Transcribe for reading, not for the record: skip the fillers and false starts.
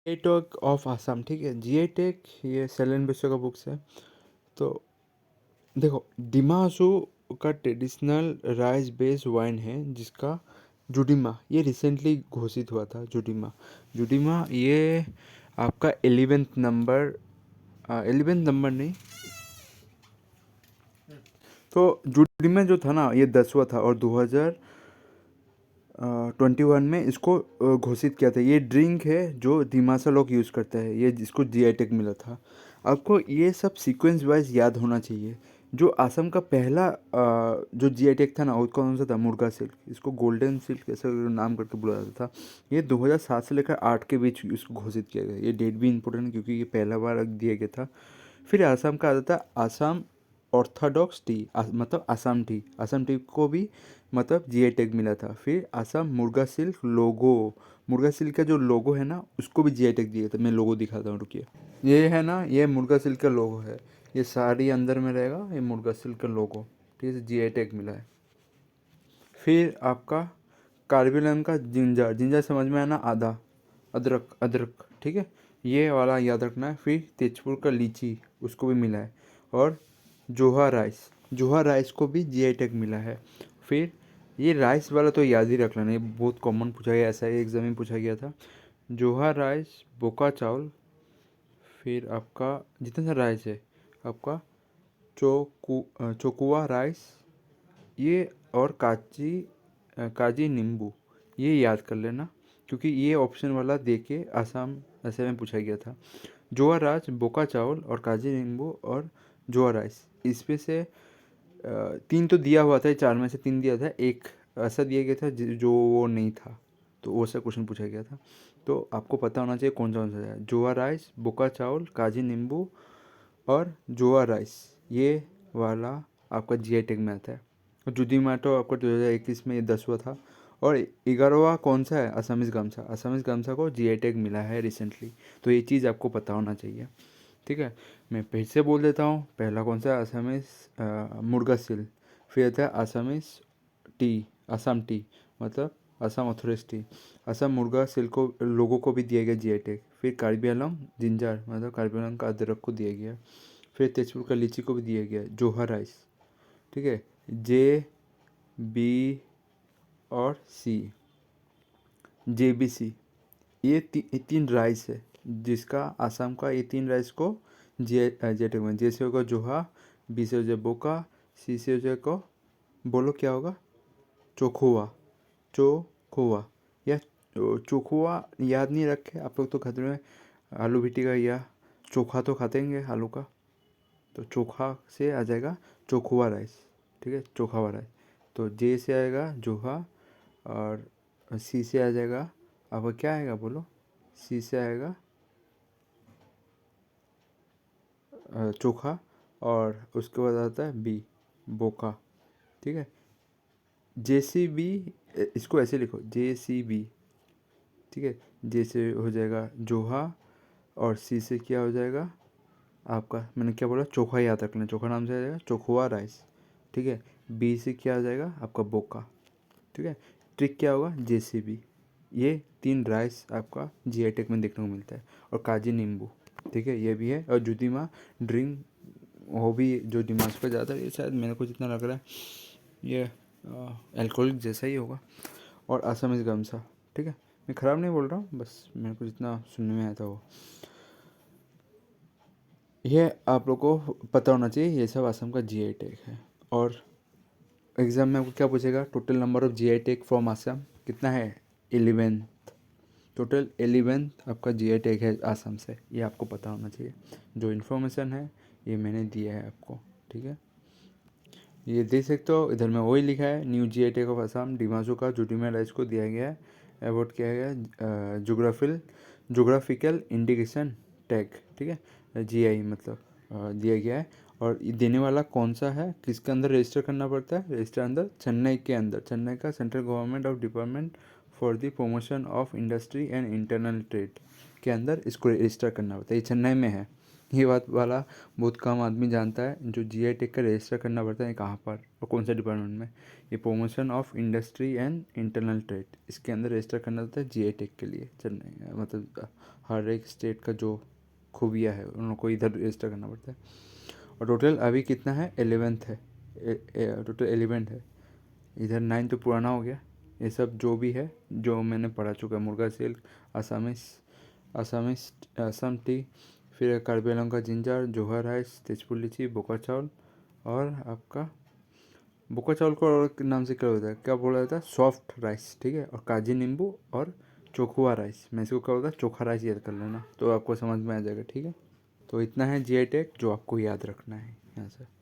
GI tag of Assam, ठीक है। GI tag ये सेलेन बिस्वा का बुक्स है। तो देखो, डिमासू का ट्रेडिशनल राइस बेस्ड वाइन है जिसका जुडिमा ये रिसेंटली घोषित हुआ था। जुडिमा जुडिमा ये आपका 11th नंबर नहीं। तो जुडिमा जो था ना ये 10वां था और 2021 में इसको घोषित किया था। ये ड्रिंक है जो दिमासा लोग यूज़ करते हैं, ये जिसको जीआई टैग मिला था। आपको ये सब सीक्वेंस वाइज याद होना चाहिए। जो असम का पहला जो जीआई टैग था ना वो कौन सा था? मुर्गा सिल्क। इसको गोल्डन सिल्क ऐसा नाम करके बुलाया जाता था। ये 2007 से लेकर 8 के बीच इसको घोषित किया गया। ये डेट भी इंपॉर्टेंट है क्योंकि ये पहला बार दिया गया था। फिर असम का आता था असम ऑर्थोडॉक्स टी, मतलब असम टी। असम टी को भी मतलब जीआई टैग मिला था। फिर असम मुर्गा सिल्क लोगो, मुर्गा सिल्क का जो लोगो है ना उसको भी जीआई टैग दिया था। मैं लोगो दिखाता हूँ, रुकिए। ये है ना, ये मुर्गा सिल्क का लोगो है। ये साड़ी अंदर में रहेगा, ये मुर्गा सिल्क का लोगो, ठीक है, जीआई टैग मिला है। फिर आपका कार्बी का जिंजर, जिंजर समझ में आया ना? आधा अदरक, अदरक, ठीक है, ये वाला याद रखना है। फिर तेजपुर का लीची, उसको भी मिला है। और जोहा राइस, जोहा राइस को भी जीआई टैग मिला है। फिर ये राइस वाला तो याद ही रख लेना, ये बहुत कॉमन पूछा गया, ऐसा ही एग्जाम में पूछा गया था। जोहा राइस, बोका चावल, फिर आपका जितना सा राइस है आपका चोकुआ राइस, ये और काजी नींबू, ये याद कर लेना क्योंकि ये ऑप्शन वाला दे के आसाम ऐसे में पूछा गया था। जोआ राइस, बोका चावल और काजी नींबू और जोआ राइस, इसमें से 3 तो दिया हुआ था, 4 में से 3 दिया था, एक ऐसा दिया गया था जो वो नहीं था। तो वो सा क्वेश्चन पूछा गया था। तो आपको पता होना चाहिए कौन सा है। जोआ राइस, बोका चावल, काजी नींबू और जोआ राइस, ये वाला आपका जीआई टैग में आता है। और जुदीमाटो आपका 2021 में ये 10वां था। और 11वां कौन सा है? असमीज़ गमछा। असमीज़ गमछा को जीआई टैग मिला है रिसेंटली। तो ये चीज़ आपको पता होना चाहिए, ठीक है। मैं फिर से बोल देता हूँ, पहला कौन सा? असमीज़ मुर्गा सिल। फिर आता है असमीज़ टी, असम टी, मतलब असम ऑथोराइज टी। असम मुर्गा सिल को लोगों को भी दिया गया जीआई टैग। फिर कार्बी आंगलॉन्ग जिंजर, मतलब कार्बी आंगलॉन्ग का अदरक को दिया गया। फिर तेजपुर का लीची को भी दिया गया। जोहा राइस, ठीक है, जे बी और सी, जे बी सी, ये 3 राइस है जिसका आसाम का, ये 3 राइस को जेटे में, जे से होगा जोहा, बी से हो जाए बोका, सी से हो जाए को, बोलो क्या होगा? चोखुआ, चोखुआ या चोखुआ। याद नहीं रखे आप लोग तो खाते में आलू भिटी का या चोखा तो खातेंगे आलू का। तो चोखा से आ जाएगा चोखुआ राइस, ठीक है, चोखावा राइस। तो जे से आएगा जोहा और सी से आ जाएगा आपका, क्या आएगा बोलो? सी से आएगा चोखा और उसके बाद आता है बी, बोका, ठीक है। जे सी बी, इसको ऐसे लिखो जे सी बी, ठीक है। जे से हो जाएगा जोहा और सी से क्या हो जाएगा आपका, मैंने क्या बोला? चोखा याद रखना, चोखा नाम से आ जाएगा चोखुआ राइस, ठीक है। बी से क्या आ जाएगा आपका? बोका, ठीक है। ट्रिक क्या होगा? जे सी बी। ये 3 राइस आपका जीआई टैग में देखने को मिलता है। और काजी नींबू, ठीक है, ये भी है। और जुदीमा ड्रिंक, वो भी जो डिमांड्स पर ज़्यादा, ये शायद मेरे को जितना लग रहा है ये अल्कोहलिक जैसा ही होगा। और असमीज़ गमसा, ठीक है, मैं ख़राब नहीं बोल रहा हूँ, बस मेरे को जितना सुनने में आया था वो। ये आप लोग को पता होना चाहिए, ये सब असम का जीआई टैग है। और एग्ज़ाम में आपको क्या पूछेगा? Total number of GI tag from Assam कितना है? 11। टोटल 11 आपका जीआई टैग है असम से, ये आपको पता होना चाहिए। जो इन्फॉर्मेशन है ये मैंने दिया है आपको, ठीक है। ये देख सकते हो, इधर में वही लिखा है, new GI tag of Assam Dimasa का जुडिमा राइस को दिया गया है, अवार्ड किया गया है जोग्राफिकल इंडिकेशन टैग, ठीक है, जीआई मतलब दिया गया है। और ये देने वाला कौन सा है, किसके अंदर रजिस्टर करना पड़ता है? रजिस्टर अंदर चेन्नई के अंदर, चेन्नई का central government of department for the promotion of industry and internal trade के अंदर इसको रजिस्टर करना होता है। ये चेन्नई में है, ये बात वाला बहुत कम आदमी जानता है। जो जीआई टैग का रजिस्टर करना पड़ता है कहाँ पर और कौन से डिपार्टमेंट में, ये promotion of industry and internal trade, इसके अंदर रजिस्टर करना होता है जीआई टैग के लिए। चेन्नई मतलब हर एक स्टेट का जो खूबियाँ है उन लोगों को इधर रजिस्टर करना पड़ता है। और टोटल अभी कितना है, 11th है, टोटल 11 है। इधर 9 तो पुराना हो गया। ये सब जो भी है जो मैंने पढ़ा चुका है, मुर्गा silk, Assamese, Assamese Assam T, फिर कार्बी आंलॉन्ग का जिंजर, जोहर राइस, तेजपुर लीची, बोका चावल, और आपका बोका चावल को और एक नाम से क्या होता है, क्या बोला जाता है, सॉफ्ट राइस, ठीक है। और काजी नींबू और चोखुआ राइस, मैं इसको क्या होता है, चोखा राइस याद कर लेना तो आपको समझ में आ जाएगा, ठीक है। तो इतना है जीआई टैग जो आपको याद रखना है यहाँ से।